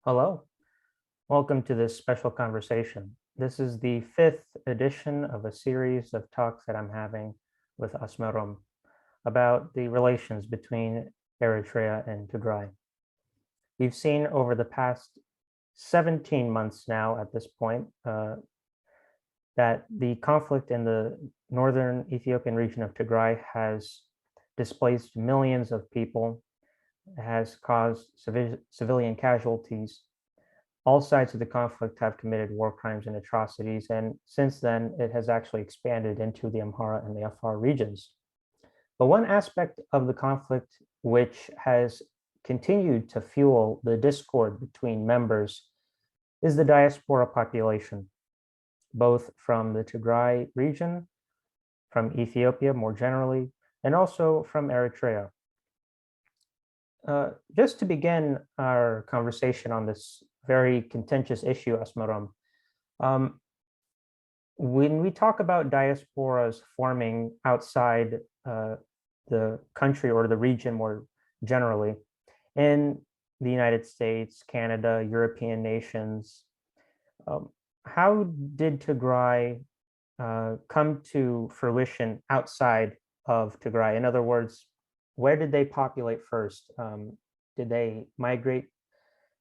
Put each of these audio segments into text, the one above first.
Hello, welcome to this special conversation. This is the fifth edition of a series of talks that I'm having with Asmerom about the relations between Eritrea and Tigray. We've seen over the past 17 months now at this point that the conflict in the northern Ethiopian region of Tigray has displaced millions of people, has caused civilian casualties. All sides of the conflict have committed war crimes and atrocities, and since then it has actually expanded into the Amhara and the Afar regions. But one aspect of the conflict which has continued to fuel the discord between members is the diaspora population, both from the Tigray region, from Ethiopia more generally, and also from Eritrea. Just to begin our conversation on this very contentious issue, Asmerom, um, when we talk about diasporas forming outside the country or the region more generally, in the United States, Canada, European nations, um, how did Tigray come to fruition outside of Tigray? In other words, where did they populate first? Did they migrate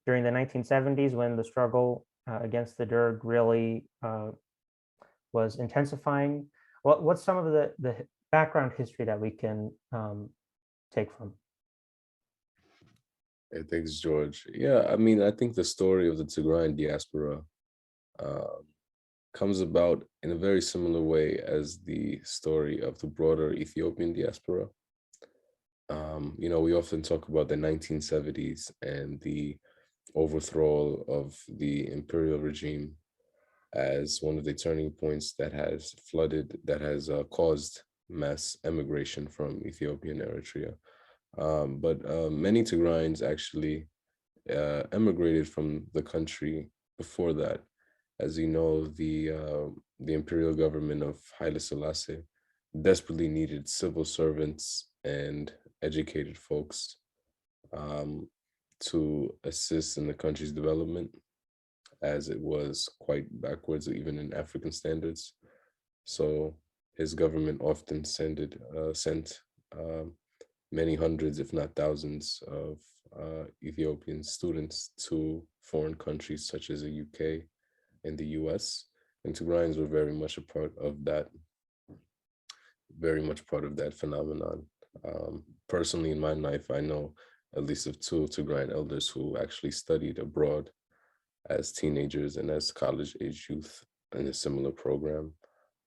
during the 1970s when the struggle against the Derg really was intensifying? What's some of the background history that we can take from? Hey, thanks, George. Yeah, I think the story of the Tigrayan diaspora um, comes about in a very similar way as the story of the broader Ethiopian diaspora. We often talk about the 1970s and the overthrow of the imperial regime as one of the turning points that has caused mass emigration from Ethiopia and Eritrea. But many Tigrayans actually emigrated from the country before that. As you know, the imperial government of Haile Selassie desperately needed civil servants and educated folks um, to assist in the country's development, as it was quite backwards, even in African standards. So his government often sent many hundreds, if not thousands, of Ethiopian students to foreign countries such as the UK and the US. And Tigrayans were very much part of that phenomenon. Personally, in my life, I know at least of two Tigrayan elders who actually studied abroad as teenagers and as college age youth in a similar program.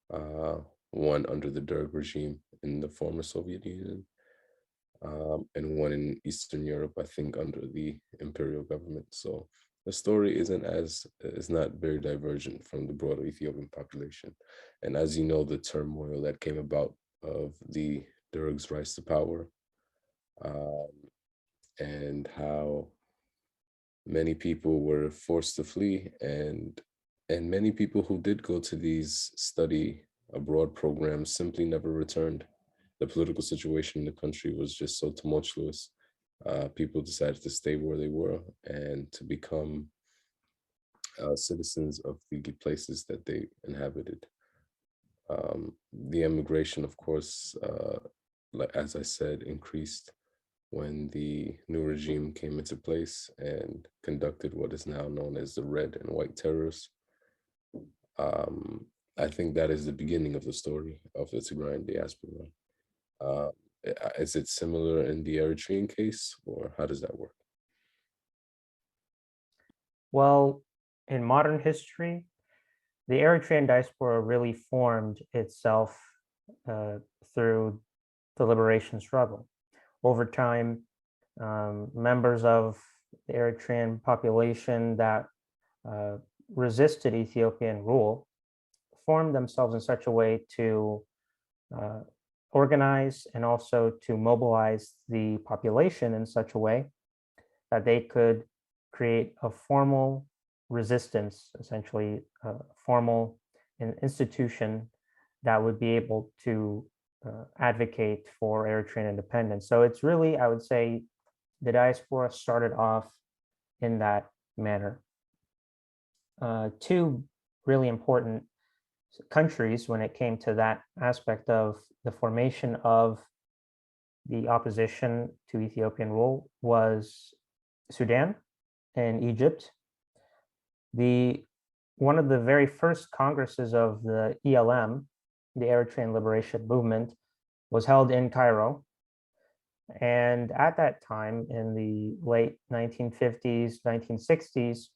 Uh, One under the Derg regime in the former Soviet Union, and one in Eastern Europe, I think, under the imperial government. So the story is not very divergent from the broader Ethiopian population. And as you know, the turmoil that came about of the Derg's rise to power, um, and how many people were forced to flee, and many people who did go to these study abroad programs simply never returned. The political situation in the country was just so tumultuous. People decided to stay where they were and to become citizens of the places that they inhabited. The emigration, of course, as I said, increased when the new regime came into place and conducted what is now known as the Red and White Terrors. Um, I think that is the beginning of the story of the Tigrayan diaspora. Uh, is it similar in the Eritrean case, or how does that work? Well, in modern history, the Eritrean diaspora really formed itself uh, through the liberation struggle. Over time, members of the Eritrean population that uh, resisted Ethiopian rule formed themselves in such a way to uh, organize and also to mobilize the population in such a way that they could create a formal resistance, essentially a formal institution that would be able to advocate for Eritrean independence. So it's really, I would say, the diaspora started off in that manner. Two really important countries when it came to that aspect of the formation of the opposition to Ethiopian rule was Sudan and Egypt. One of the very first congresses of the ELM, the Eritrean Liberation Movement, was held in Cairo. And at that time, in the late 1950s, 1960s,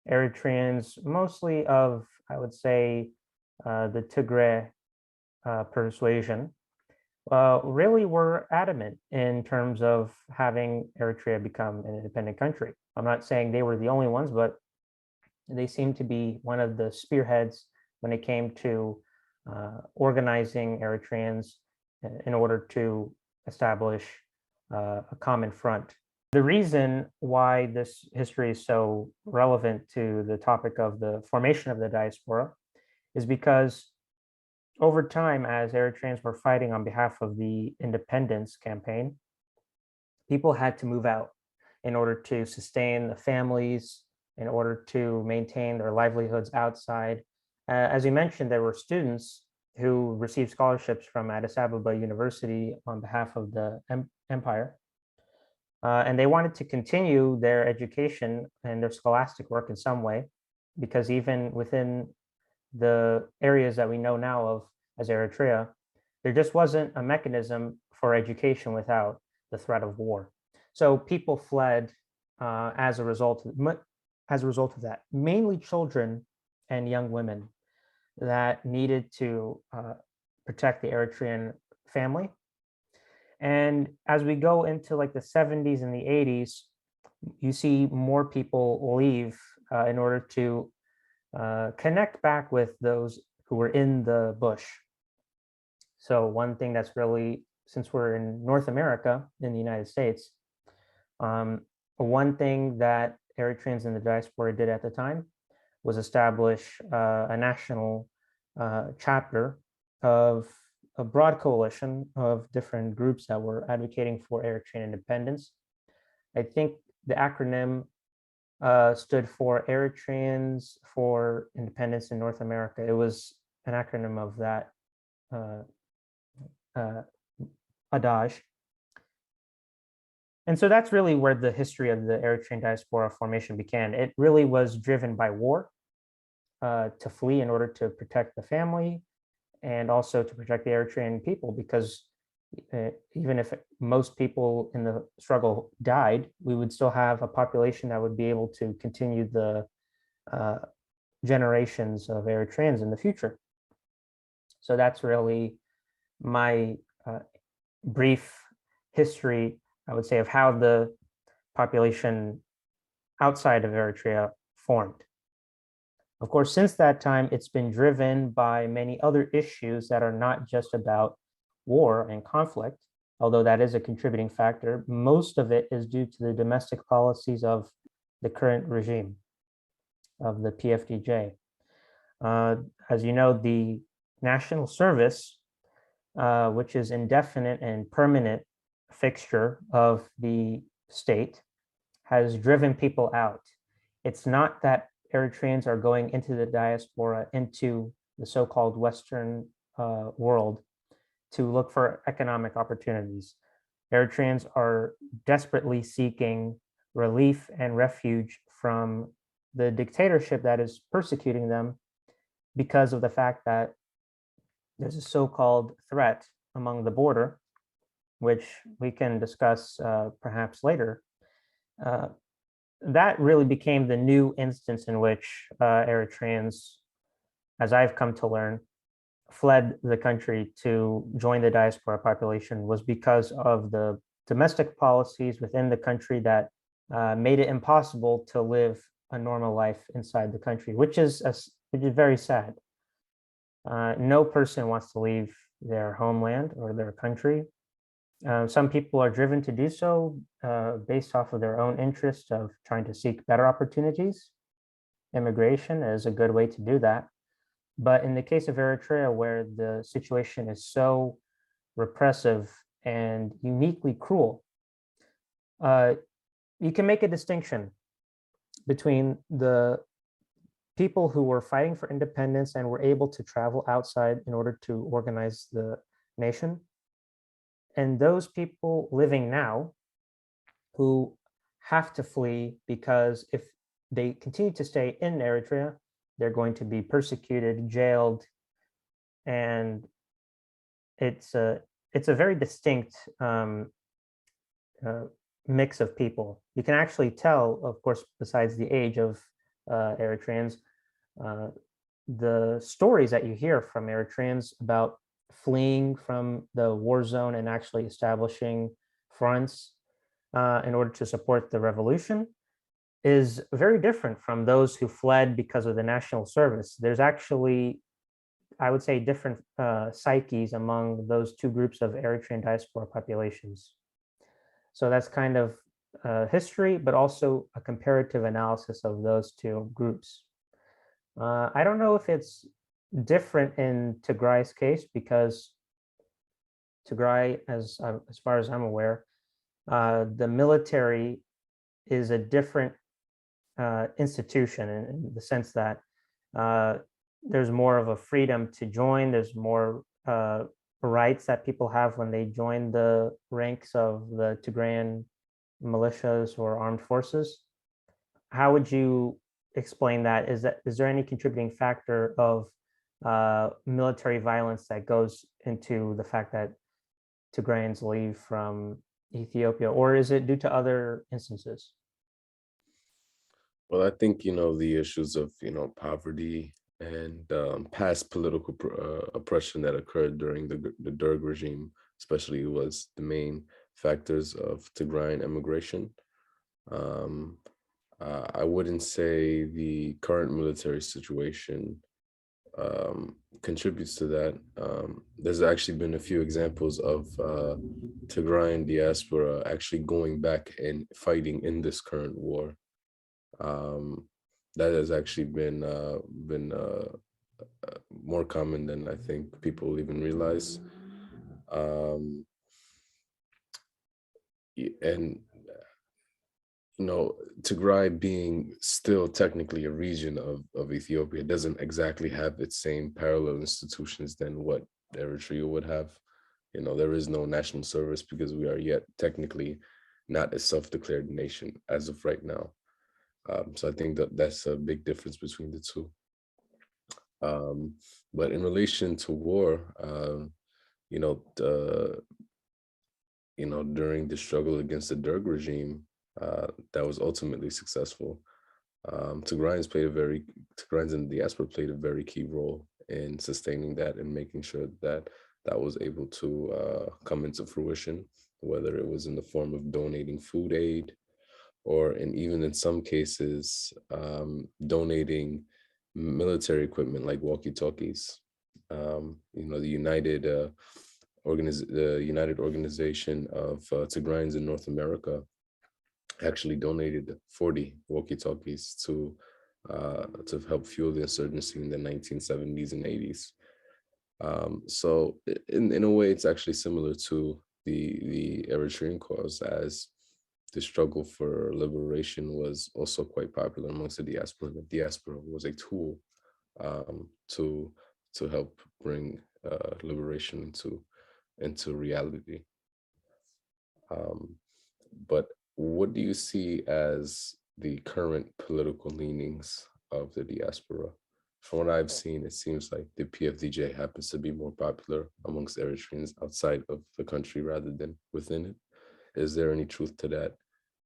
Eritreans, mostly of, I would say, the Tigray persuasion, really were adamant in terms of having Eritrea become an independent country. I'm not saying they were the only ones, but they seemed to be one of the spearheads when it came to organizing Eritreans in order to establish a common front. The reason why this history is so relevant to the topic of the formation of the diaspora is because over time, as Eritreans were fighting on behalf of the independence campaign, people had to move out in order to sustain the families, in order to maintain their livelihoods outside. As you mentioned, there were students who received scholarships from Addis Ababa University on behalf of the empire. And they wanted to continue their education and their scholastic work in some way, because even within the areas that we know now of as Eritrea, there just wasn't a mechanism for education without the threat of war. So people fled as a result of that, mainly children and young women that needed to protect the Eritrean family. And as we go into like the 70s and the 80s, you see more people leave in order to connect back with those who were in the bush. So one thing that's really, since we're in North America, in the United States, one thing that Eritreans in the diaspora did at the time was establish a national chapter of a broad coalition of different groups that were advocating for Eritrean independence. I think the acronym stood for Eritreans for Independence in North America. It was an acronym of that adage. And so that's really where the history of the Eritrean diaspora formation began. It really was driven by war, to flee in order to protect the family and also to protect the Eritrean people, because even if most people in the struggle died, we would still have a population that would be able to continue the generations of Eritreans in the future. So that's really my brief history, I would say, of how the population outside of Eritrea formed. Of course, since that time, it's been driven by many other issues that are not just about war and conflict, although that is a contributing factor. Most of it is due to the domestic policies of the current regime of the PFDJ. As you know, the national service, which is indefinite and permanent fixture of the state, has driven people out. It's not that Eritreans are going into the diaspora, into the so-called Western world to look for economic opportunities. Eritreans are desperately seeking relief and refuge from the dictatorship that is persecuting them because of the fact that there's a so-called threat among the border, which we can discuss perhaps later. That really became the new instance in which Eritreans, as I've come to learn, fled the country to join the diaspora population, was because of the domestic policies within the country that made it impossible to live a normal life inside the country, which is very sad. No person wants to leave their homeland or their country. Some people are driven to do so based off of their own interest of trying to seek better opportunities. Immigration is a good way to do that. But in the case of Eritrea, where the situation is so repressive and uniquely cruel, you can make a distinction between the people who were fighting for independence and were able to travel outside in order to organize the nation, and those people living now who have to flee because if they continue to stay in Eritrea, they're going to be persecuted, jailed, and it's a very distinct uh, mix of people. You can actually tell, of course, besides the age of Eritreans, uh, the stories that you hear from Eritreans about fleeing from the war zone and actually establishing fronts in order to support the revolution is very different from those who fled because of the national service. There's actually, I would say, different psyches among those two groups of Eritrean diaspora populations. So that's kind of history, but also a comparative analysis of those two groups. I don't know if it's different in Tigray's case because Tigray, as far as I'm aware, the military is a different institution in the sense that uh, there's more of a freedom to join. There's more rights that people have when they join the ranks of the Tigrayan militias or armed forces. How would you explain that? Is there any contributing factor of military violence that goes into the fact that Tigrayans leave from Ethiopia, or is it due to other instances? Well, I think, the issues of, poverty and past political oppression that occurred during the Derg regime, especially, was the main factors of Tigrayan immigration. Um, I wouldn't say the current military situation contributes to that. There's actually been a few examples of Tigrayan diaspora actually going back and fighting in this current war. Um, that has actually been more common than I think people even realize. Um, and Tigray being still technically a region of Ethiopia doesn't exactly have its same parallel institutions than what Eritrea would have. There is no national service because we are yet technically not a self-declared nation as of right now. So I think that that's a big difference between the two. Um, but in relation to war, you know, the, during the struggle against the Derg regime, that was ultimately successful. Tigrayans in the diaspora played a very key role in sustaining that and making sure that that was able to come into fruition, whether it was in the form of donating food aid, or even in some cases, donating military equipment like walkie-talkies. The United Organization of Tigrayans in North America actually donated 40 walkie-talkies to help fuel the insurgency in the 1970s and 80s. So in a way, it's actually similar to the Eritrean cause, as the struggle for liberation was also quite popular amongst the diaspora. The diaspora was a tool to help bring liberation into reality. Um, but what do you see as the current political leanings of the diaspora? From what I've seen, it seems like the PFDJ happens to be more popular amongst Eritreans outside of the country rather than within it. Is there any truth to that?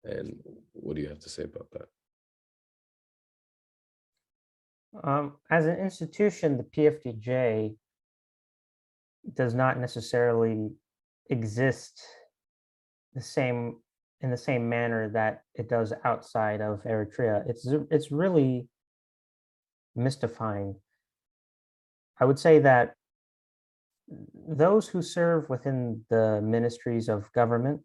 And what do you have to say about that? As an institution, the PFDJ does not necessarily exist the same in the same manner that it does outside of Eritrea. It's really mystifying. I would say that those who serve within the ministries of government,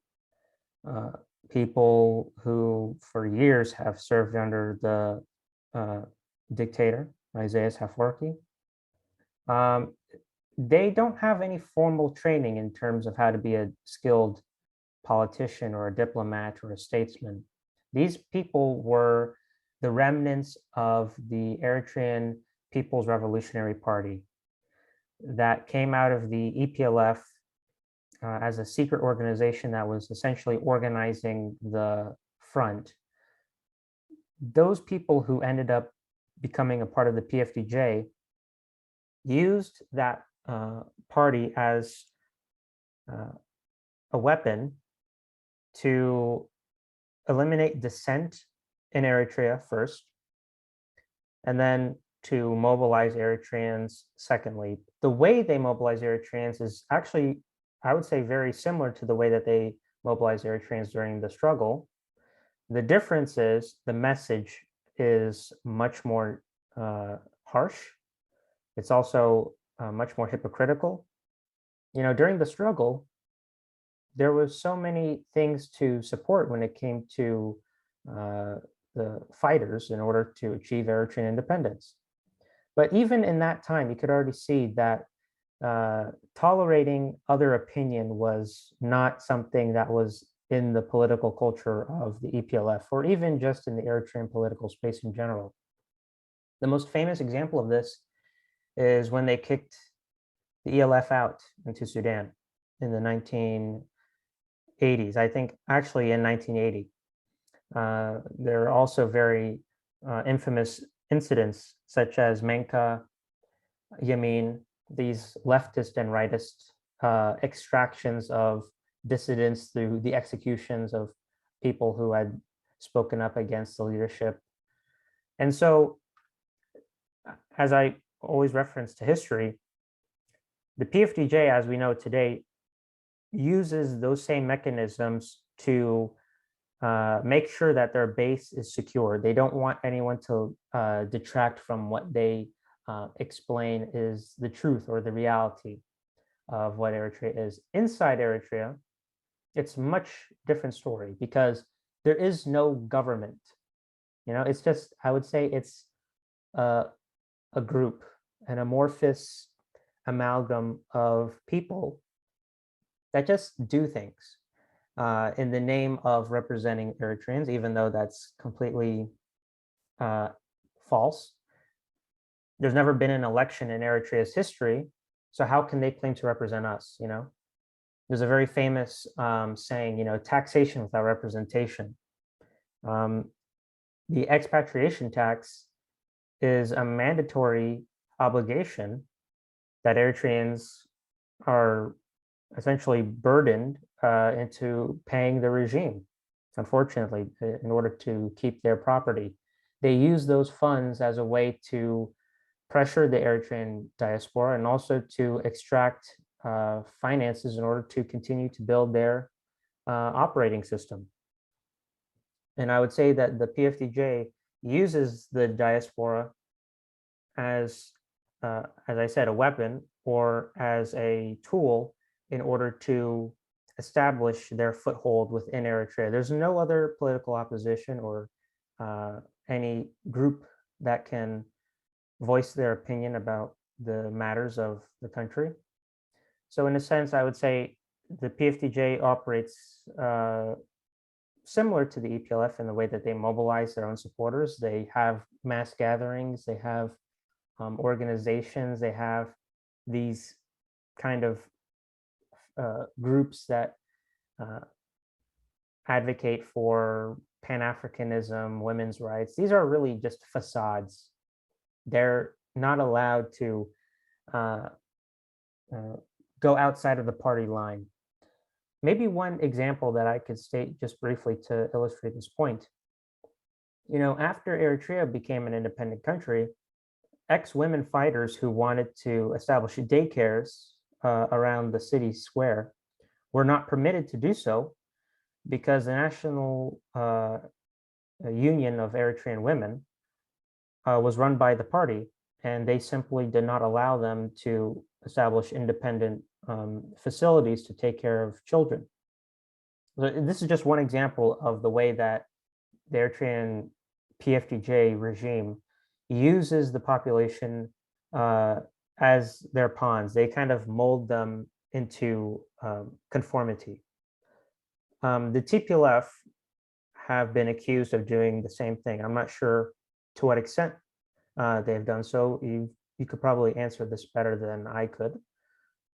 uh, people who for years have served under the uh, dictator Isaias Afwerki, um, they don't have any formal training in terms of how to be a skilled politician or a diplomat or a statesman. These people were the remnants of the Eritrean People's Revolutionary Party that came out of the EPLF as a secret organization that was essentially organizing the front. Those people who ended up becoming a part of the PFDJ used that party as a weapon to eliminate dissent in Eritrea first, and then to mobilize Eritreans secondly. The way they mobilize Eritreans is actually, I would say, very similar to the way that they mobilized Eritreans during the struggle. The difference is the message is much more harsh. It's also much more hypocritical. During the struggle, there was so many things to support when it came to the fighters in order to achieve Eritrean independence. But even in that time, you could already see that tolerating other opinion was not something that was in the political culture of the EPLF, or even just in the Eritrean political space in general. The most famous example of this is when they kicked the ELF out into Sudan in the 1980s. I think actually in 1980. There are also very infamous incidents such as Menka, Yamin, these leftist and rightist extractions of dissidents through the executions of people who had spoken up against the leadership. And so, as I always reference to history, the PFDJ, as we know today, uses those same mechanisms to make sure that their base is secure. They don't want anyone to detract from what they explain is the truth or the reality of what Eritrea is. Inside Eritrea, it's a much different story because there is no government. It's just, I would say it's a group, an amorphous amalgam of people that just do things in the name of representing Eritreans, even though that's completely false. There's never been an election in Eritrea's history, so how can they claim to represent us? There's a very famous saying, taxation without representation. The expatriation tax is a mandatory obligation that Eritreans are essentially burdened into paying the regime, unfortunately, in order to keep their property. They use those funds as a way to pressure the Eritrean diaspora and also to extract finances in order to continue to build their operating system. And I would say that the PFDJ uses the diaspora as I said, a weapon or as a tool in order to establish their foothold within Eritrea. There's no other political opposition or any group that can voice their opinion about the matters of the country. So in a sense, I would say the PFDJ operates similar to the EPLF in the way that they mobilize their own supporters. They have mass gatherings, they have organizations, they have these kind of groups that advocate for Pan-Africanism, women's rights. These are really just facades. They're not allowed to go outside of the party line. Maybe one example that I could state just briefly to illustrate this point. After Eritrea became an independent country, ex-women fighters who wanted to establish daycares around the city square were not permitted to do so because the National Union of Eritrean Women was run by the party, and they simply did not allow them to establish independent facilities to take care of children. So this is just one example of the way that the Eritrean PFDJ regime uses the population as their pawns. They kind of mold them into conformity. The TPLF have been accused of doing the same thing. I'm not sure to what extent they've done so. You could probably answer this better than I could.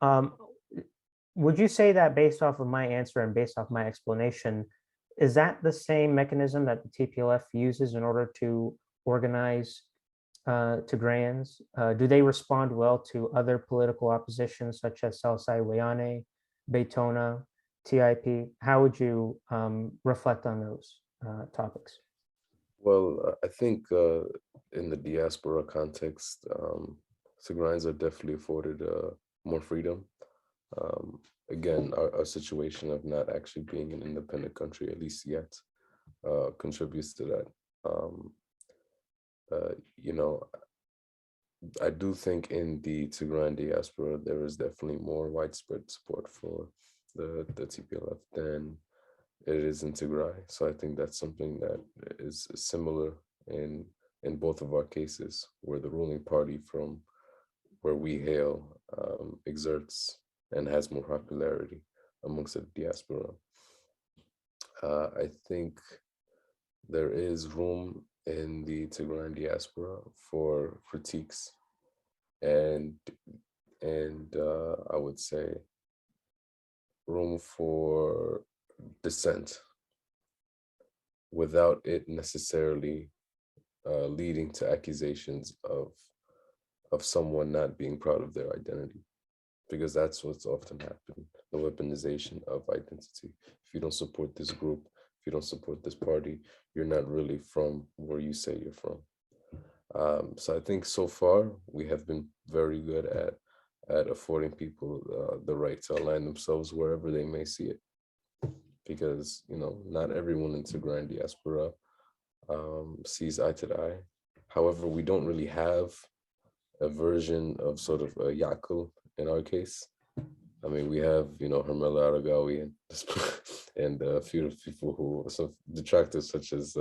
Um, would you say that based off of my answer and based off my explanation, is that the same mechanism that the TPLF uses in order to organize Tigrayans? Do they respond well to other political opposition such as Salsai Wayane, Baytona, TIP? How would you reflect on those topics? Well, I think in the diaspora context, Tigrayans are definitely afforded more freedom. Again, our situation of not actually being an independent country, at least yet, contributes to that. Um, you know, I do think in the Tigrayan diaspora, there is definitely more widespread support for the TPLF than it is in Tigray. So I think that's something that is similar in both of our cases, where the ruling party from where we hail exerts and has more popularity amongst the diaspora. I think there is room in the Tigrayan diaspora for critiques and I would say room for dissent without it necessarily leading to accusations of someone not being proud of their identity, because that's what's often happened, the weaponization of identity. If you don't support this group, if you don't support this party, you're not really from where you say you're from. So I think so far we have been very good at affording people the right to align themselves wherever they may see it, because not everyone in Tigrayan diaspora sees eye to eye. However, we don't really have a version of sort of a Yaakov in our case. I mean, we have, Hermela Aragawi and a few people who, some detractors such as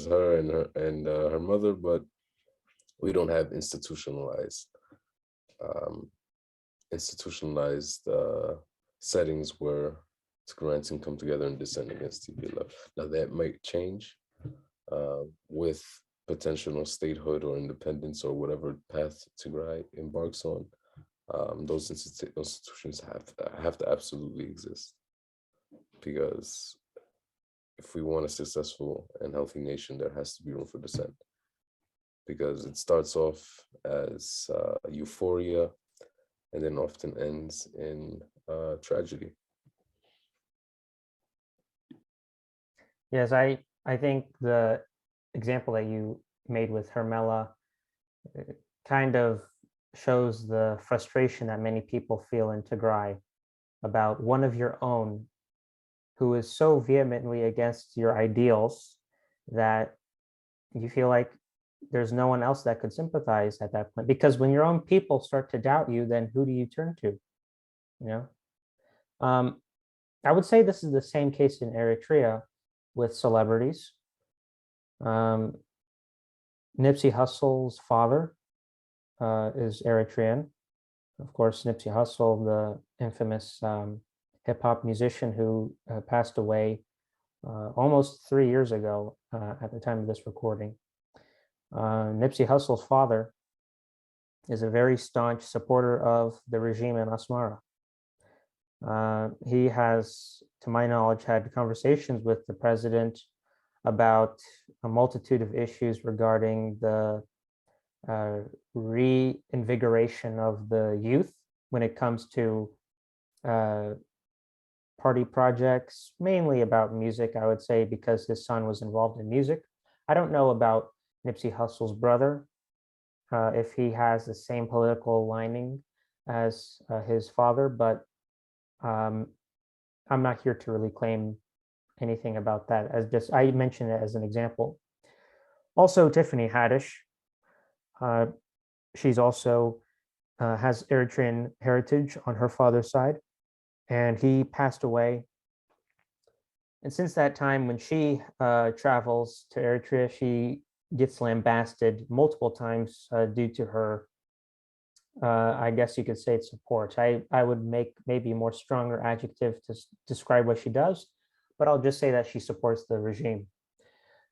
her and her mother, but we don't have institutionalized settings where Tigrayans can come together and dissent against TPLF. Now that might change with potential statehood or independence or whatever path Tigray embarks on. Those institutions have to absolutely exist, because if we want a successful and healthy nation, there has to be room for dissent, because it starts off as euphoria and then often ends in tragedy. Yes, I think the example that you made with Hermela kind of shows the frustration that many people feel in Tigray about one of your own who is so vehemently against your ideals that you feel like there's no one else that could sympathize at that point. Because when your own people start to doubt you, then who do you turn to? You know, I would say this is the same case in Eritrea with celebrities. Nipsey Hussle's father is Eritrean. Of course, Nipsey Hussle, the infamous hip hop musician who passed away almost 3 years ago at the time of this recording. Nipsey Hussle's father is a very staunch supporter of the regime in Asmara. He has, to my knowledge, had conversations with the president about a multitude of issues regarding the reinvigoration of the youth when it comes to party projects, mainly about music, I would say, because his son was involved in music. I don't know about Nipsey Hussle's brother, if he has the same political lining as his father, but I'm not here to really claim anything about that. As just I mentioned it as an example. Also, Tiffany Haddish, she's also has Eritrean heritage on her father's side, and he passed away. And since that time, when she travels to Eritrea, she gets lambasted multiple times due to her, I guess you could say, it's support. I would make maybe a more stronger adjective to describe what she does, but I'll just say that she supports the regime.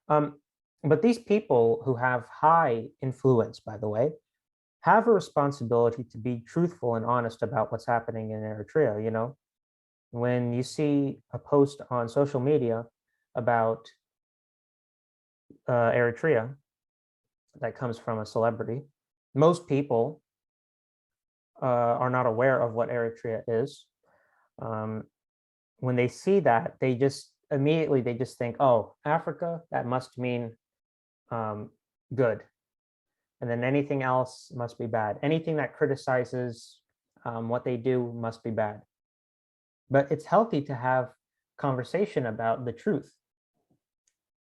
Um, but these people who have high influence, by the way, have a responsibility to be truthful and honest about what's happening in Eritrea. You know, when you see a post on social media about Eritrea that comes from a celebrity, most people are not aware of what Eritrea is. Um, when they see that, they just immediately they just think, "Oh, Africa, that must mean um, good," and then anything else must be bad. Anything that criticizes what they do must be bad. But it's healthy to have conversation about the truth.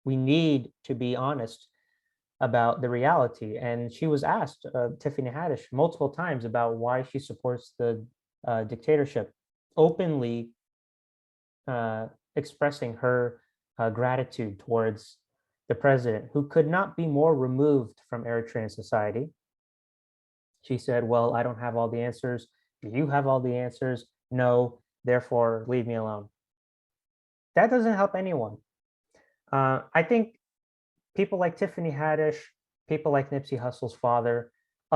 We need to be honest about the reality. And she was asked, Tiffany Haddish, multiple times about why she supports the dictatorship, openly expressing her gratitude towards the president, who could not be more removed from Eritrean society. She said, "Well, I don't have all the answers. Do you have all the answers? No, therefore, leave me alone." That doesn't help anyone. I think people like Tiffany Haddish, people like Nipsey Hussle's father,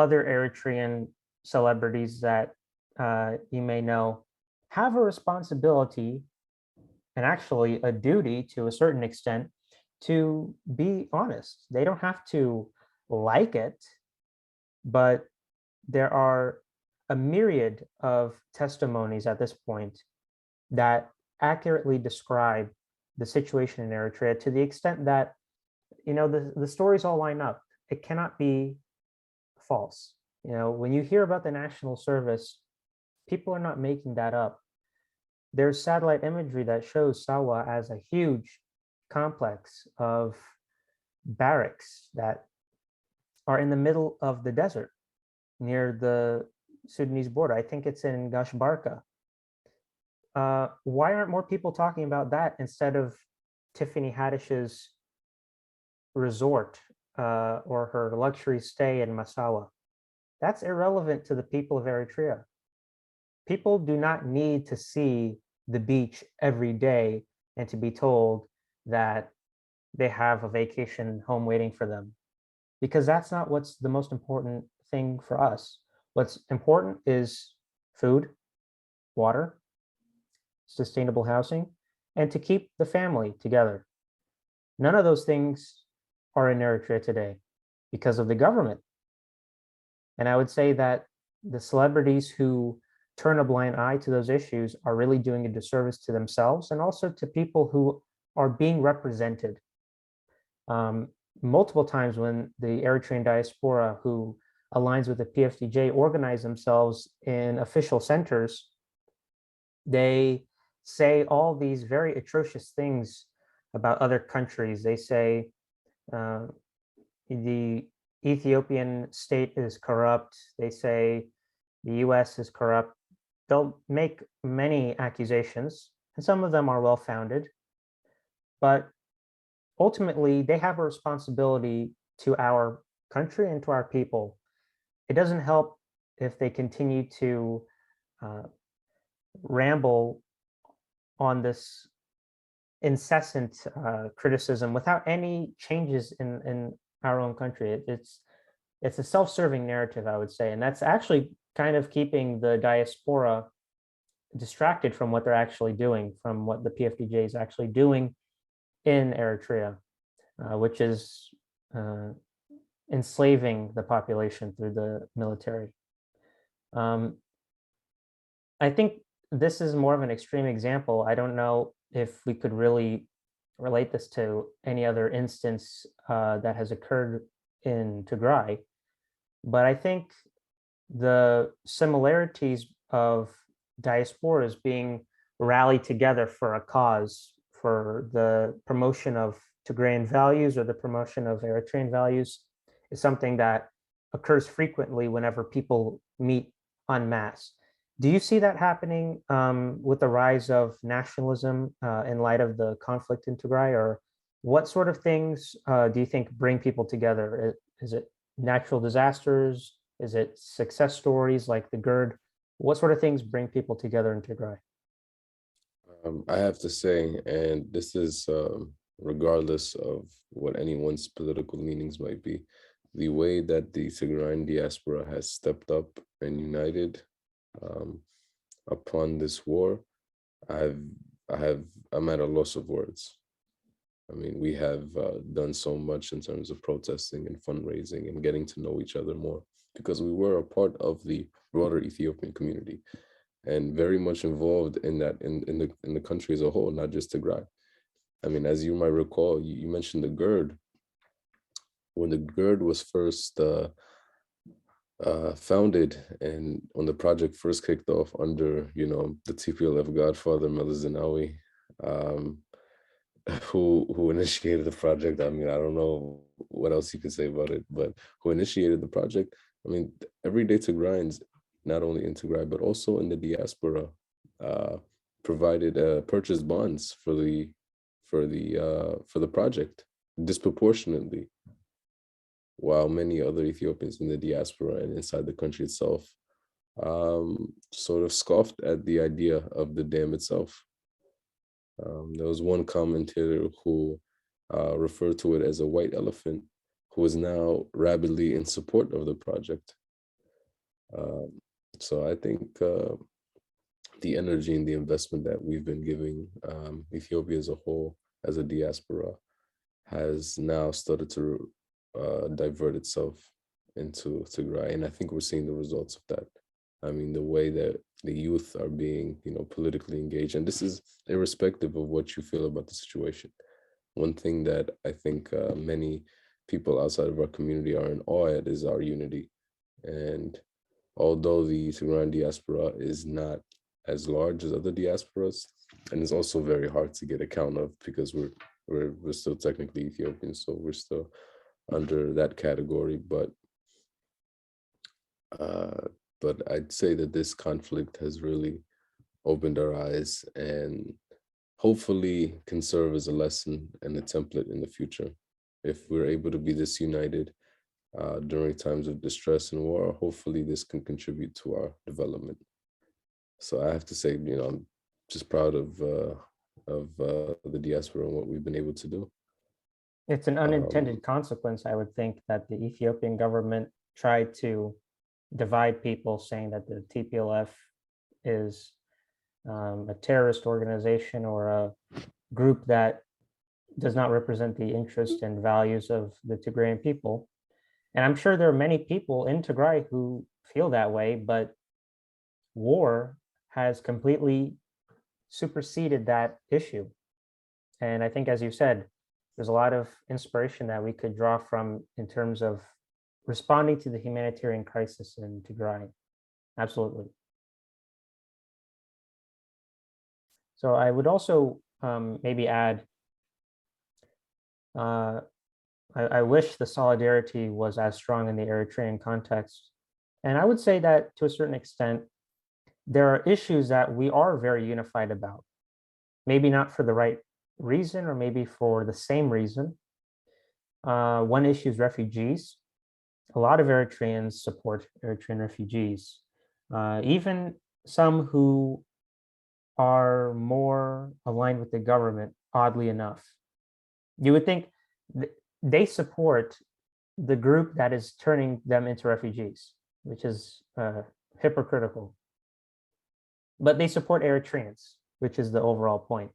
other Eritrean celebrities that you may know, have a responsibility and actually a duty to a certain extent to be honest. They don't have to like it, but there are a myriad of testimonies at this point that accurately describe the situation in Eritrea to the extent that the stories all line up. It cannot be false. When you hear about the national service, people are not making that up. There's satellite imagery that shows Sawa as a huge complex of barracks that are in the middle of the desert near the Sudanese border. I think it's in Gashbarka. Why aren't more people talking about that instead of Tiffany Haddish's resort or her luxury stay in Massawa? That's irrelevant to the people of Eritrea. People do not need to see the beach every day and to be told that they have a vacation home waiting for them, because that's not what's the most important thing for us. What's important is food, water, sustainable housing, and to keep the family together. None of those things are in Eritrea today because of the government. And I would say that the celebrities who turn a blind eye to those issues are really doing a disservice to themselves and also to people who are being represented. Multiple times when the Eritrean diaspora, who aligns with the PFDJ, organize themselves in official centers, they say all these very atrocious things about other countries. They say the Ethiopian state is corrupt. They say the US is corrupt. They'll make many accusations, and some of them are well founded. But ultimately, they have a responsibility to our country and to our people. It doesn't help if they continue to ramble on this incessant criticism without any changes in our own country. It's a self-serving narrative, I would say, and that's actually kind of keeping the diaspora distracted from what they're actually doing, from what the PFDJ is actually doing in Eritrea, which is enslaving the population through the military. I think this is more of an extreme example. I don't know if we could really relate this to any other instance that has occurred in Tigray, but I think the similarities of diasporas being rallied together for a cause, for the promotion of Tigrayan values or the promotion of Eritrean values, is something that occurs frequently whenever people meet en masse. Do you see that happening with the rise of nationalism in light of the conflict in Tigray? Or what sort of things do you think bring people together? Is it natural disasters? Is it success stories like the GERD? What sort of things bring people together in Tigray? I have to say, and this is regardless of what anyone's political leanings might be, the way that the Tigrayan diaspora has stepped up and united um, upon this war, I've, I'm at a loss of words. I mean, we have done so much in terms of protesting and fundraising and getting to know each other more because we were a part of the broader Ethiopian community and very much involved in that in the country as a whole, not just Tigray. I mean, as you might recall, you mentioned the GERD. When the GERD was first founded and when the project first kicked off under, the TPLF godfather, Meles Zenawi, um, who initiated the project. I mean, I don't know what else you can say about it, but who initiated the project. I mean, everyday Tigrayans, not only in Tigray, but also in the diaspora, uh, provided purchase bonds for the project disproportionately, while many other Ethiopians in the diaspora and inside the country itself sort of scoffed at the idea of the dam itself. There was one commentator who referred to it as a white elephant, who is now rabidly in support of the project. Um, so I think the energy and the investment that we've been giving Ethiopia as a whole, as a diaspora, has now started to divert itself into Tigray, and I think we're seeing the results of that. I mean, the way that the youth are being, politically engaged, and this is irrespective of what you feel about the situation. One thing that I think many people outside of our community are in awe at is our unity. And although the Tigrayan diaspora is not as large as other diasporas, and it's also very hard to get account of because we're still technically Ethiopian, so we're still under that category. Uh, but I'd say that this conflict has really opened our eyes and hopefully can serve as a lesson and a template in the future. If we're able to be this united during times of distress and war, hopefully this can contribute to our development. So I have to say, I'm just proud of the diaspora and what we've been able to do. It's an Um, unintended consequence, I would think, that the Ethiopian government tried to divide people, saying that the TPLF is a terrorist organization or a group that does not represent the interest and values of the Tigrayan people. And I'm sure there are many people in Tigray who feel that way, but war has completely superseded that issue. And I think, as you said, there's a lot of inspiration that we could draw from in terms of responding to the humanitarian crisis in Tigray. Absolutely. So I would also maybe add, uh, I wish the solidarity was as strong in the Eritrean context. And I would say that to a certain extent, there are issues that we are very unified about, maybe not for the right reason or maybe for the same reason. One issue is refugees. A lot of Eritreans support Eritrean refugees, even some who are more aligned with the government, oddly enough. You would think they support the group that is turning them into refugees, which is hypocritical. But they support Eritreans, which is the overall point.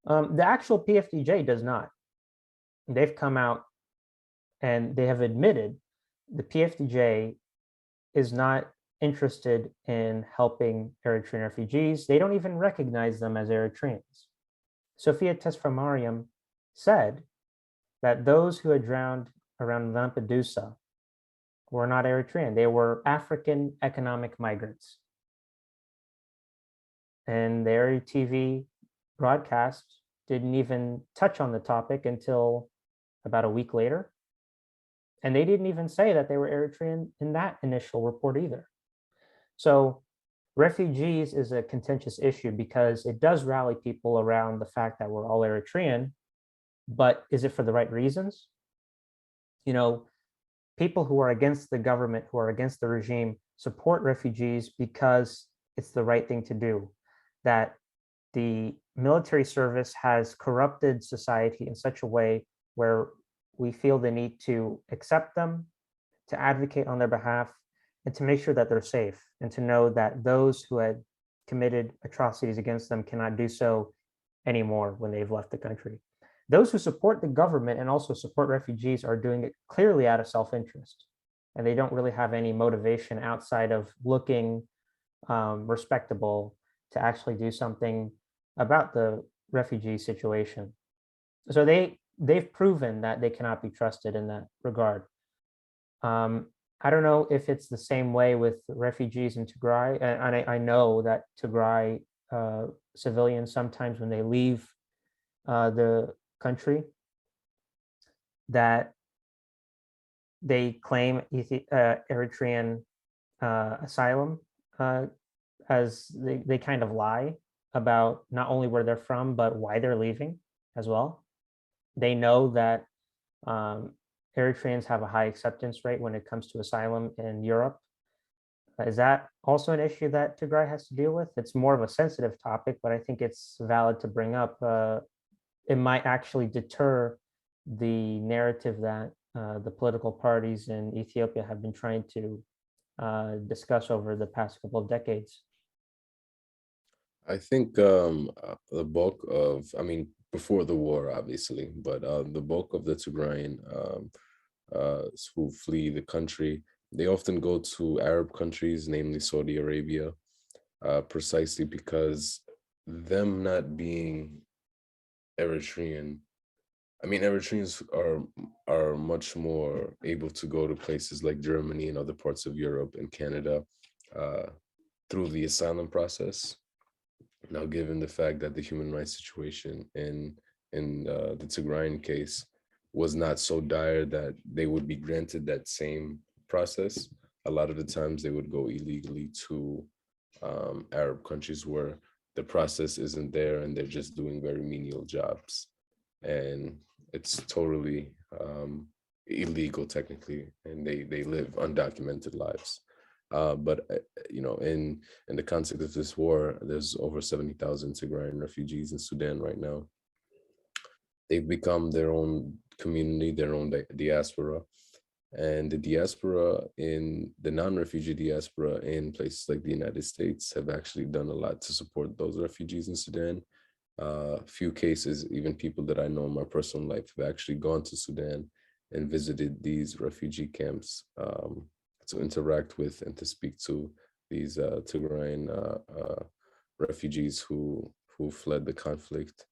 The actual PFDJ does not. They've come out and they have admitted the PFDJ is not interested in helping Eritrean refugees. They don't even recognize them as Eritreans. Sophia Tesfamariam said that those who had drowned around Lampedusa were not Eritrean. They were African economic migrants. And their TV broadcast didn't even touch on the topic until about a week later. And they didn't even say that they were Eritrean in that initial report either. So refugees is a contentious issue because it does rally people around the fact that we're all Eritrean, but is it for the right reasons? You know, people who are against the government, who are against the regime, support refugees because it's the right thing to do. That the military service has corrupted society in such a way where we feel the need to accept them, to advocate on their behalf, and to make sure that they're safe, and to know that those who had committed atrocities against them cannot do so anymore when they've left the country. Those who support the government and also support refugees are doing it clearly out of self-interest, and they don't really have any motivation outside of looking respectable to actually do something about the refugee situation. So they've proven that they cannot be trusted in that regard. I don't know if it's the same way with refugees in Tigray, and I know that Tigray civilians sometimes when they leave the country that they claim Eritrean asylum, as they kind of lie about not only where they're from, but why they're leaving as well. They know that Eritreans have a high acceptance rate when it comes to asylum in Europe. Is that also an issue that Tigray has to deal with? It's more of a sensitive topic, but I think it's valid to bring up. It might actually deter the narrative that the political parties in Ethiopia have been trying to discuss over the past couple of decades. I think the bulk of, I mean, before the war, obviously, but the bulk of the Tigrayan who flee the country, they often go to Arab countries, namely Saudi Arabia, precisely because them not being Eritrean. I mean, Eritreans are much more able to go to places like Germany and other parts of Europe and Canada uh, through the asylum process. Now, given the fact that the human rights situation in the Tigrayan case was not so dire that they would be granted that same process, a lot of the times they would go illegally to Arab countries where the process isn't there and they're just doing very menial jobs, and it's totally illegal technically, and they live undocumented lives. But you know, in the context of this war, there's over 70,000 Tigrayan refugees in Sudan right now. They've become their own community, their own diaspora, and the diaspora in the non-refugee diaspora in places like the United States have actually done a lot to support those refugees in Sudan. Few cases, even people that I know in my personal life have actually gone to Sudan and visited these refugee camps to interact with and to speak to these Tigrayan refugees who fled the conflict,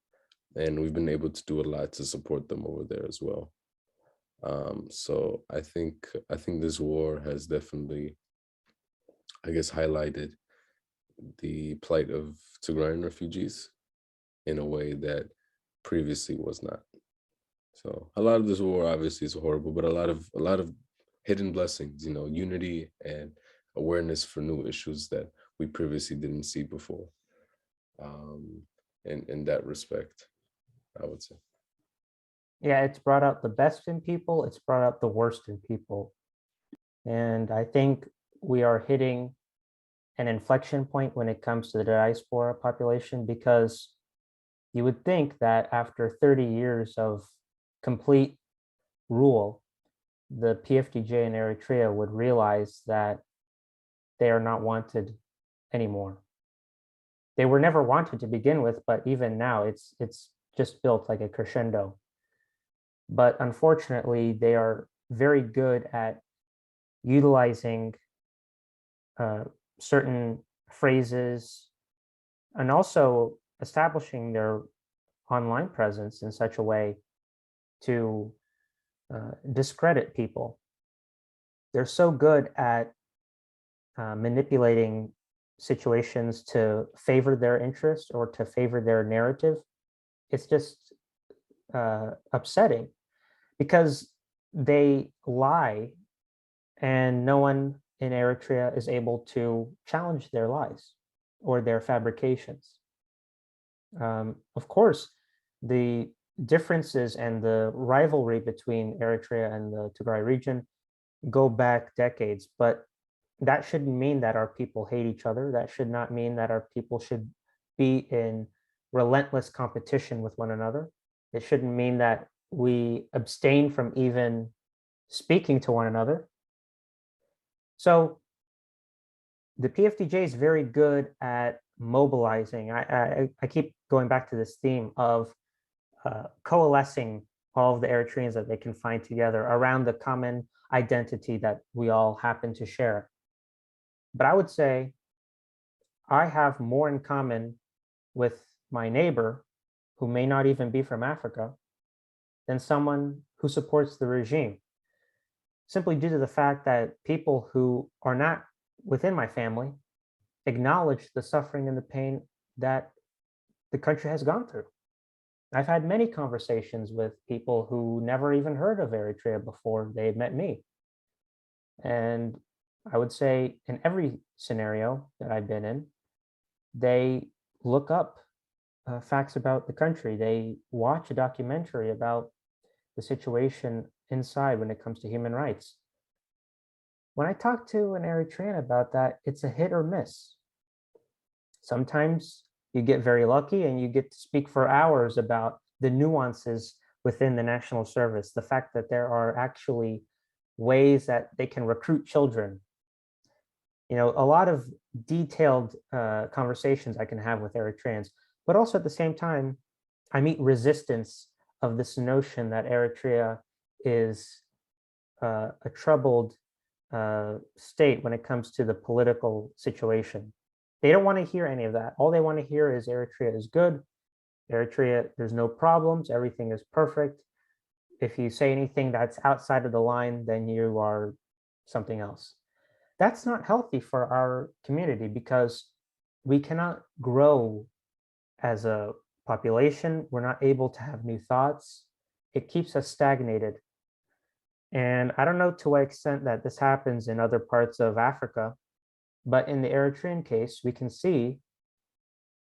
and we've been able to do a lot to support them over there as well. So I think this war has definitely, I guess, highlighted the plight of Tigrayan refugees in a way that previously was not. So a lot of this war obviously is horrible, but a lot of hidden blessings, you know, unity and awareness for new issues that we previously didn't see before. Um, in that respect, I would say. Yeah, it's brought out the best in people, it's brought out the worst in people. And I think we are hitting an inflection point when it comes to the diaspora population, because you would think that after 30 years of complete rule, the PFDJ in Eritrea would realize that they are not wanted anymore. They were never wanted to begin with, but even now it's just built like a crescendo. But unfortunately, they are very good at utilizing certain phrases and also establishing their online presence in such a way to discredit people. They're so good at manipulating situations to favor their interest or to favor their narrative. It's just upsetting because they lie and no one in Eritrea is able to challenge their lies or their fabrications. Of course, the differences and the rivalry between Eritrea and the Tigray region go back decades, but that shouldn't mean that our people hate each other. That should not mean that our people should be in relentless competition with one another. It shouldn't mean that we abstain from even speaking to one another. So the PFDJ is very good at mobilizing. I keep going back to this theme of coalescing all of the Eritreans that they can find together around the common identity that we all happen to share. But I would say I have more in common with my neighbor, who may not even be from Africa, than someone who supports the regime, simply due to the fact that people who are not within my family acknowledge the suffering and the pain that the country has gone through. I've had many conversations with people who never even heard of Eritrea before they met me. And I would say in every scenario that I've been in, they look up facts about the country. They watch a documentary about the situation inside when it comes to human rights. When I talk to an Eritrean about that, it's a hit or miss. Sometimes you get very lucky and you get to speak for hours about the nuances within the national service, the fact that there are actually ways that they can recruit children. You know, a lot of detailed conversations I can have with Eritreans, but also at the same time, I meet resistance of this notion that Eritrea is a troubled state when it comes to the political situation. They don't want to hear any of that. All they want to hear is Eritrea is good. Eritrea, there's no problems. Everything is perfect. If you say anything that's outside of the line, then you are something else. That's not healthy for our community because we cannot grow as a population. We're not able to have new thoughts. It keeps us stagnated. And I don't know to what extent that this happens in other parts of Africa, but in the Eritrean case, we can see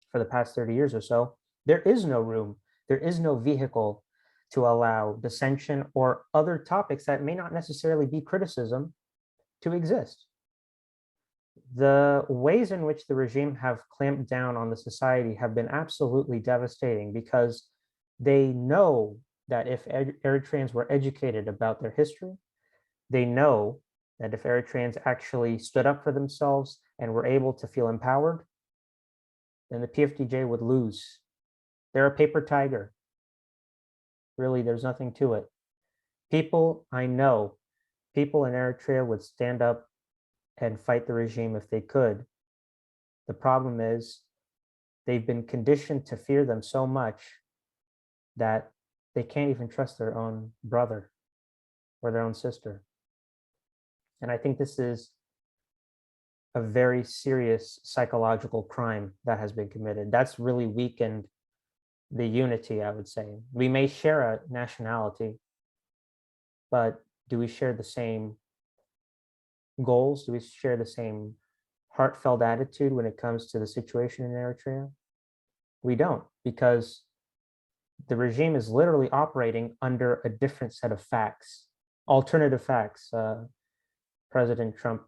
for the past 30 years or so, there is no room, there is no vehicle to allow dissension or other topics that may not necessarily be criticism to exist. The ways in which the regime have clamped down on the society have been absolutely devastating because they know that if Eritreans were educated about their history, they know that if Eritreans actually stood up for themselves and were able to feel empowered, then the PFDJ would lose. They're a paper tiger. Really, there's nothing to it. People, I know, people in Eritrea would stand up and fight the regime if they could. The problem is they've been conditioned to fear them so much that they can't even trust their own brother or their own sister. And I think this is a very serious psychological crime that has been committed. That's really weakened the unity, I would say. We may share a nationality, but do we share the same goals? Do we share the same heartfelt attitude when it comes to the situation in Eritrea? We don't, because the regime is literally operating under a different set of facts, alternative facts. President Trump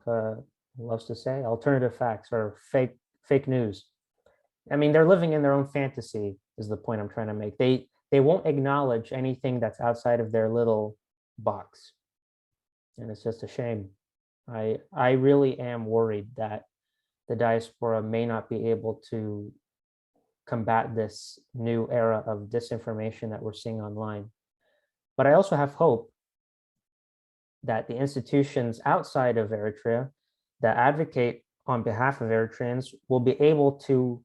loves to say alternative facts or fake news. I mean, they're living in their own fantasy is the point I'm trying to make. They won't acknowledge anything that's outside of their little box. And it's just a shame. I really am worried that the diaspora may not be able to combat this new era of disinformation that we're seeing online. But I also have hope that the institutions outside of Eritrea that advocate on behalf of Eritreans will be able to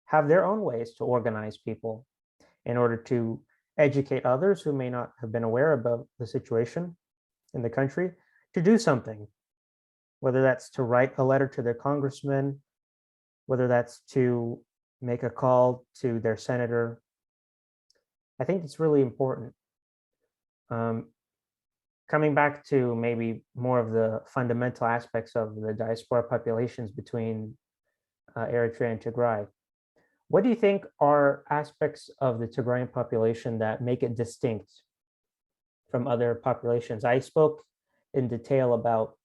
have their own ways to organize people in order to educate others who may not have been aware about the situation in the country to do something, whether that's to write a letter to their congressman, whether that's to make a call to their senator. I think it's really important. Coming back to maybe more of the fundamental aspects of the diaspora populations between Eritrea and Tigray, what do you think are aspects of the Tigrayan population that make it distinct from other populations? I spoke in detail about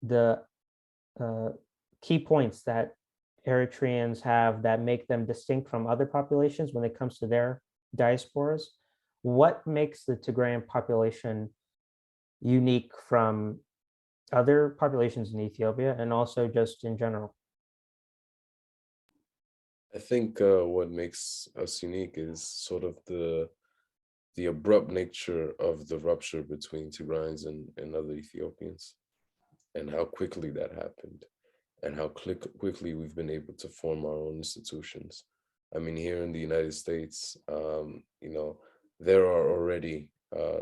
the key points that Eritreans have that make them distinct from other populations when it comes to their diasporas? What makes the Tigrayan population unique from other populations in Ethiopia and also just in general? I think what makes us unique is sort of the abrupt nature of the rupture between Tigrayans and other Ethiopians, and how quickly that happened, and how quickly we've been able to form our own institutions. I mean, here in the United States, there are already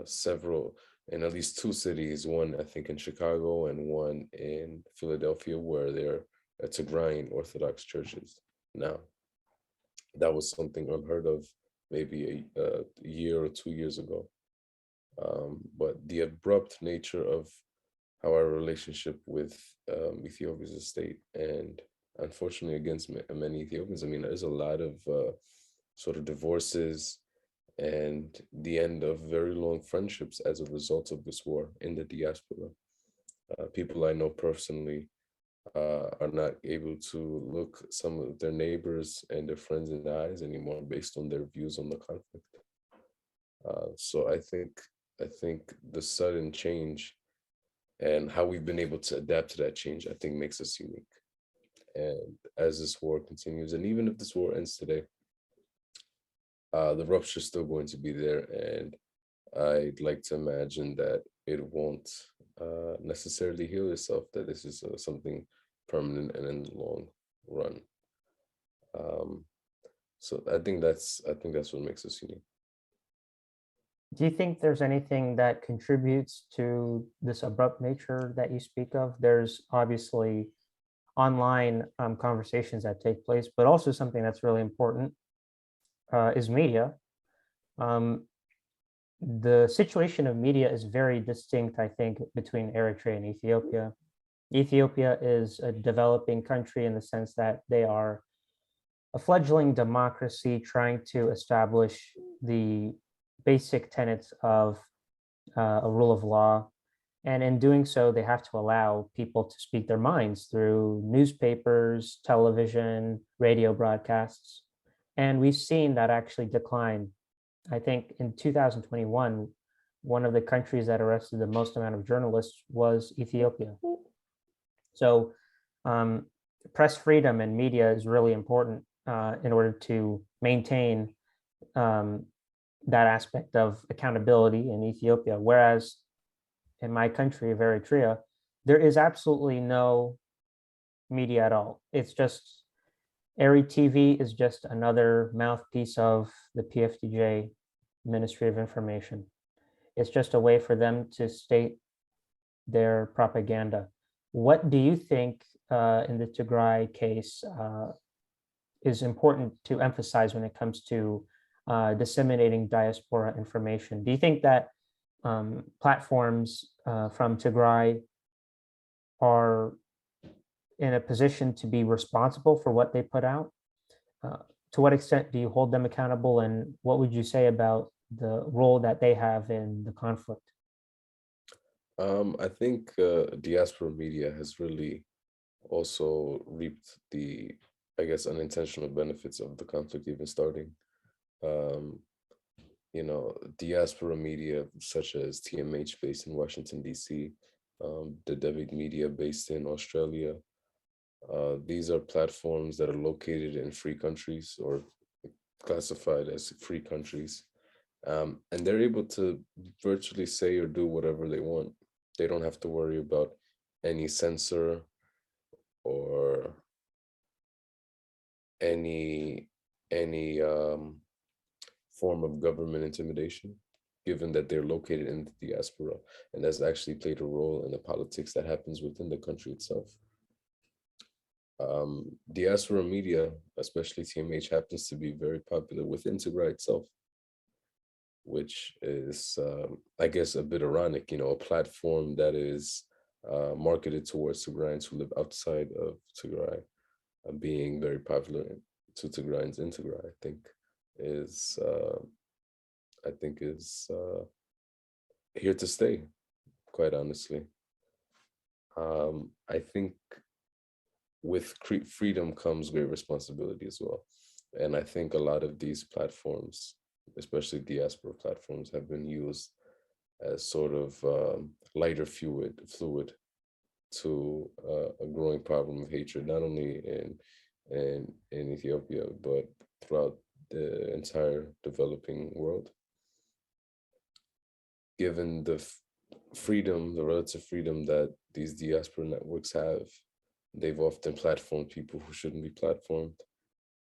several, in at least two cities, one I think in Chicago and one in Philadelphia, where there are Tigrayan Orthodox churches now. That was something unheard of maybe a year or 2 years ago. But the abrupt nature of how our relationship with Ethiopia's state, and unfortunately against many Ethiopians, I mean, there's a lot of sort of divorces and the end of very long friendships as a result of this war in the diaspora. People I know personally are not able to look some of their neighbors and their friends in the eyes anymore based on their views on the conflict. So I think the sudden change and how we've been able to adapt to that change, I think makes us unique. And as this war continues, and even if this war ends today, the rupture is still going to be there. And I'd like to imagine that it won't necessarily heal itself, that this is something permanent and in the long run. Um, so I think that's what makes us unique. Do you think there's anything that contributes to this abrupt nature that you speak of? There's obviously online conversations that take place, but also something that's really important is media. Um, the situation of media is very distinct, I think, between Eritrea and Ethiopia. Ethiopia is a developing country in the sense that they are a fledgling democracy trying to establish the basic tenets of a rule of law. And in doing so, they have to allow people to speak their minds through newspapers, television, radio broadcasts. And we've seen that actually decline. I think in 2021, one of the countries that arrested the most amount of journalists was Ethiopia. So, press freedom and media is really important in order to maintain um, that aspect of accountability in Ethiopia. Whereas in my country of Eritrea, there is absolutely no media at all. It's just Eri TV is just another mouthpiece of the PFDJ Ministry of Information. It's just a way for them to state their propaganda. What do you think in the Tigray case is important to emphasize when it comes to disseminating diaspora information? Do you think that platforms from Tigray are in a position to be responsible for what they put out? Uh, to what extent do you hold them accountable, and what would you say about the role that they have in the conflict? I think diaspora media has really also reaped the, I guess, unintentional benefits of the conflict even starting. Um, Diaspora media such as TMH based in Washington, D.C., the Devic media based in Australia. These are platforms that are located in free countries or classified as free countries. And they're able to virtually say or do whatever they want. They don't have to worry about any censor or any form of government intimidation, given that they're located in the diaspora, and that's actually played a role in the politics that happens within the country itself. Diaspora media, especially TMH, happens to be very popular within Tigray itself, which is, I guess, a bit ironic. A platform that is marketed towards Tigrayans who live outside of Tigray, being very popular to Tigrayans in Tigray, is I think is here to stay, quite honestly. I think with freedom comes great responsibility as well. And I think a lot of these platforms, especially diaspora platforms, have been used as sort of lighter fluid to a growing problem of hatred, not only in Ethiopia, but throughout the entire developing world. Given the freedom, the relative freedom that these diaspora networks have, they've often platformed people who shouldn't be platformed,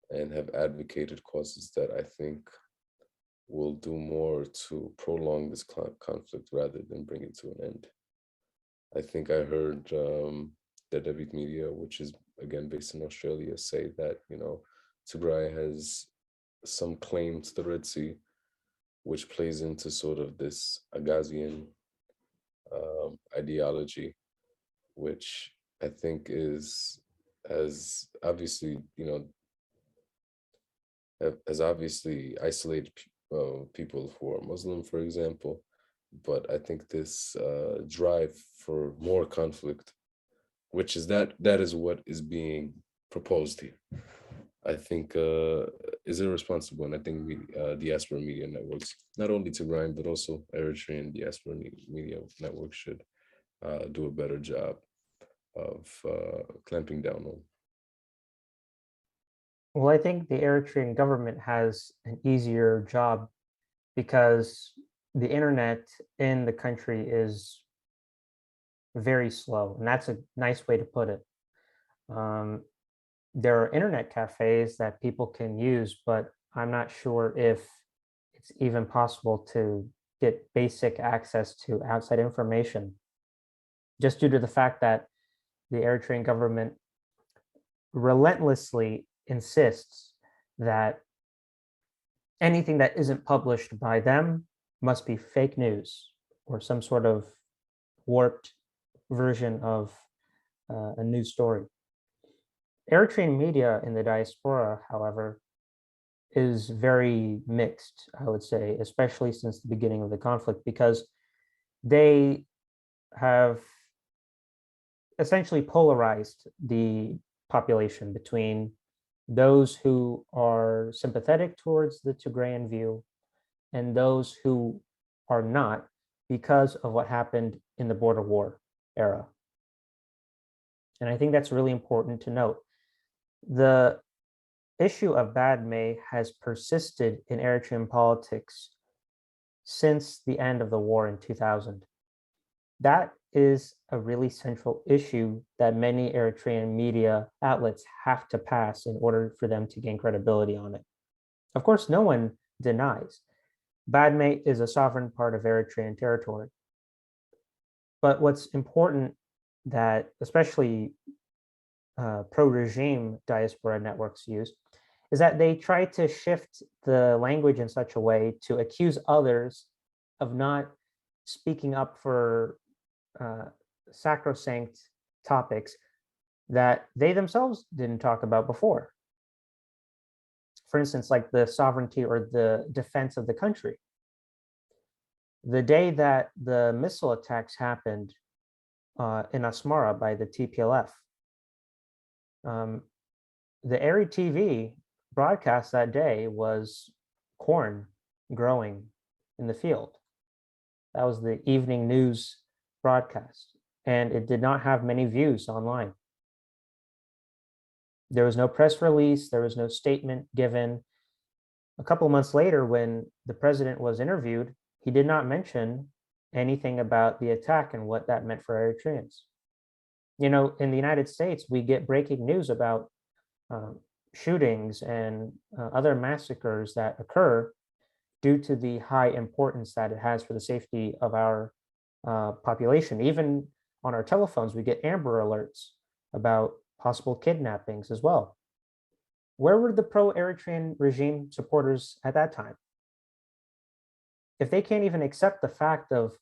and have advocated causes that I think will do more to prolong this conflict rather than bring it to an end. I think I heard the David Media, which is again based in Australia, say that, Tigray has some claim to the Red Sea, which plays into sort of this Agassian ideology, which I think has obviously, has obviously isolated people who are Muslim, for example. But I think this drive for more conflict, which is that is what is being proposed here, I think is irresponsible. And I think diaspora media networks, not only Tigrayan, but also Eritrean diaspora media networks should do a better job of clamping down on. Well, I think the Eritrean government has an easier job because the internet in the country is very slow, and that's a nice way to put it. There are internet cafes that people can use, but I'm not sure if it's even possible to get basic access to outside information, just due to the fact that the Eritrean government relentlessly insists that anything that isn't published by them must be fake news or some sort of warped version of a news story. Eritrean media in the diaspora, however, is very mixed, I would say, especially since the beginning of the conflict, because they have essentially polarized the population between those who are sympathetic towards the Tigrayan view and those who are not, because of what happened in the border war era. And I think that's really important to note. The issue of bad May has persisted in Eritrean politics since the end of the war in 2000. That is a really central issue that many Eritrean media outlets have to pass in order for them to gain credibility on it. Of course, no one denies Badme is a sovereign part of Eritrean territory. But what's important that especially pro-regime diaspora networks use is that they try to shift the language in such a way to accuse others of not speaking up for sacrosanct topics that they themselves didn't talk about before. For instance, like the sovereignty or the defense of the country. The day that the missile attacks happened in Asmara by the TPLF, the Eri TV broadcast that day was corn growing in the field. That was the evening news broadcast, and it did not have many views online. There was no press release, there was no statement given. A couple of months later, when the president was interviewed, he did not mention anything about the attack and what that meant for Eritreans. You know, in the United States, we get breaking news about shootings and other massacres that occur due to the high importance that it has for the safety of our population. Even on our telephones, we get Amber Alerts about possible kidnappings as well. Where were the pro-Eritrean regime supporters at that time? If they can't even accept the fact of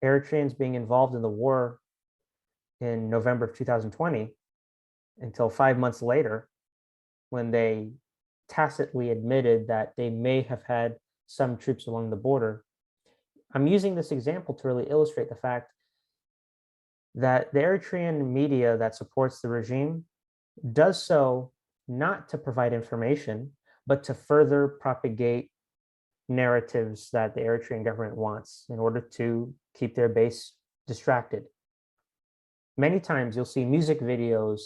Eritreans being involved in the war in November of 2020 until 5 months later, when they tacitly admitted that they may have had some troops along the border. I'm using this example to really illustrate the fact that the Eritrean media that supports the regime does so not to provide information, but to further propagate narratives that the Eritrean government wants in order to keep their base distracted. Many times you'll see music videos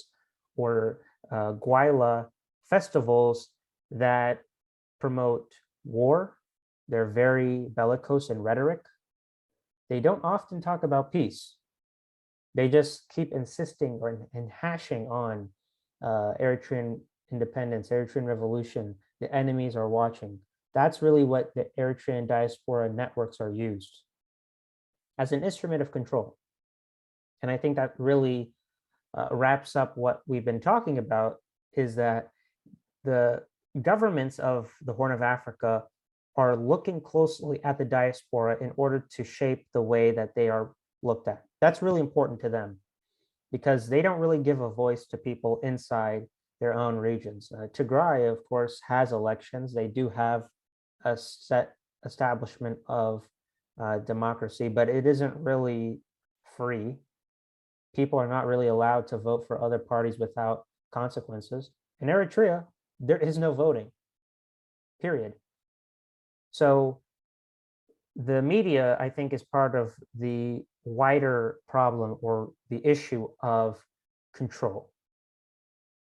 or Gwaila festivals that promote war. They're very bellicose in rhetoric. They don't often talk about peace. They just keep insisting and hashing on Eritrean independence, Eritrean revolution. The enemies are watching. That's really what the Eritrean diaspora networks are used as an instrument of control. And I think that really wraps up what we've been talking about, is that the governments of the Horn of Africa are looking closely at the diaspora in order to shape the way that they are looked at. That's really important to them because they don't really give a voice to people inside their own regions. Tigray, of course, has elections. They do have a set establishment of democracy, but it isn't really free. People are not really allowed to vote for other parties without consequences. In Eritrea, there is no voting, period. So the media, I think, is part of the wider problem or the issue of control,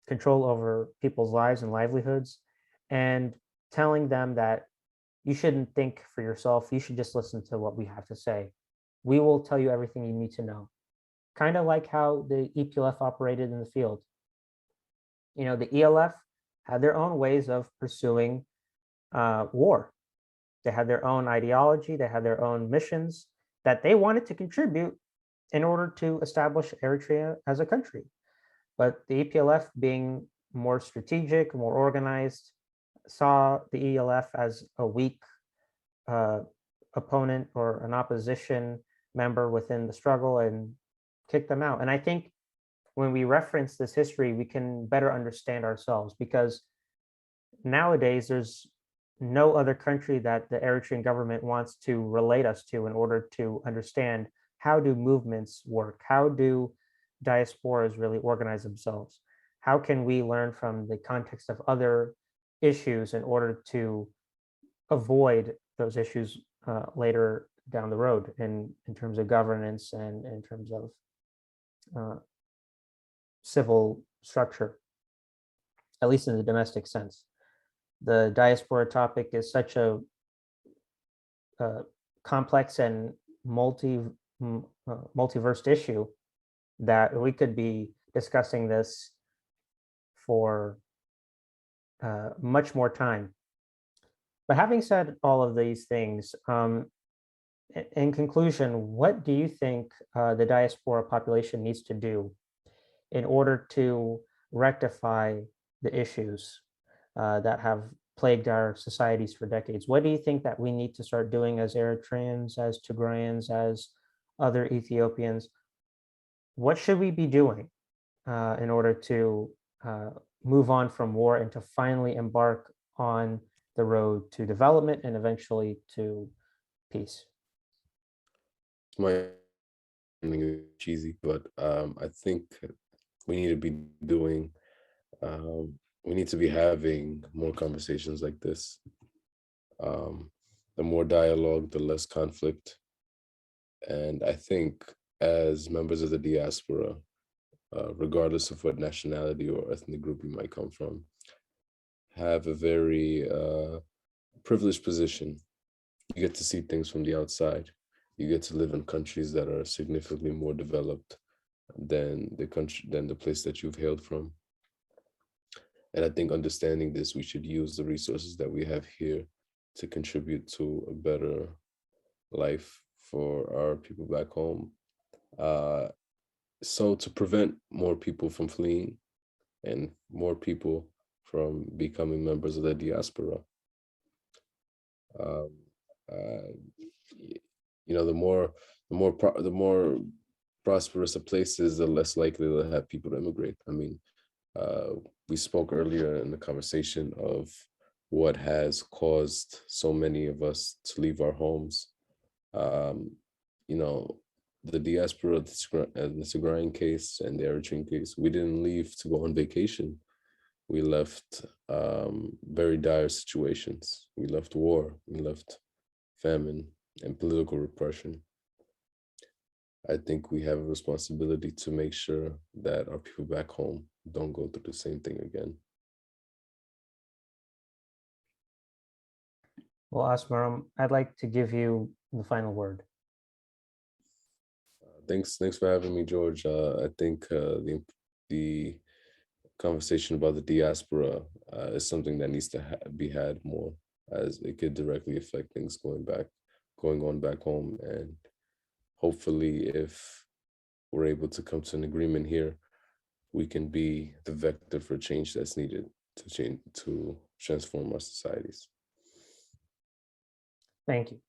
control over people's lives and livelihoods, and telling them that you shouldn't think for yourself. You should just listen to what we have to say. We will tell you everything you need to know. Kind of like how the EPLF operated in the field. You know, the ELF had their own ways of pursuing war. They had their own ideology, they had their own missions that they wanted to contribute in order to establish Eritrea as a country. But the EPLF, being more strategic, more organized, saw the ELF as a weak opponent or an opposition member within the struggle and kicked them out. And I think when we reference this history, we can better understand ourselves, because nowadays there's no other country that the Eritrean government wants to relate us to in order to understand how do movements work? How do diasporas really organize themselves? How can we learn from the context of other issues in order to avoid those issues later down the road in terms of governance and in terms of civil structure, at least in the domestic sense. The diaspora topic is such a complex and multiverse issue that we could be discussing this for much more time. But having said all of these things, in conclusion, what do you think the diaspora population needs to do in order to rectify the issues that have plagued our societies for decades? What do you think that we need to start doing as Eritreans, as Tigrayans, as other Ethiopians? What should we be doing in order to move on from war and to finally embark on the road to development and eventually to peace? My cheesy, but I think we need to be doing we need to be having more conversations like this. The more dialogue, the less conflict. And I think as members of the diaspora, regardless of what nationality or ethnic group you might come from, have a very privileged position. You get to see things from the outside. You get to live in countries that are significantly more developed than the place that you've hailed from. And I think understanding this, we should use the resources that we have here to contribute to a better life for our people back home. So to prevent more people from fleeing and more people from becoming members of the diaspora, the more prosperous a place is, the less likely they'll have people to immigrate. I mean, we spoke earlier in the conversation of what has caused so many of us to leave our homes. You know, the diaspora, the Tigrayan case and the Eritrean case, we didn't leave to go on vacation. We left very dire situations. We left war, we left famine and political repression. I think we have a responsibility to make sure that our people back home don't go through the same thing again. Well, Asmerom, I'd like to give you the final word. Thanks for having me, George. I think the conversation about the diaspora is something that needs to be had more, as it could directly affect things going on back home. And hopefully, if we're able to come to an agreement here, we can be the vector for change that's needed to transform our societies. Thank you.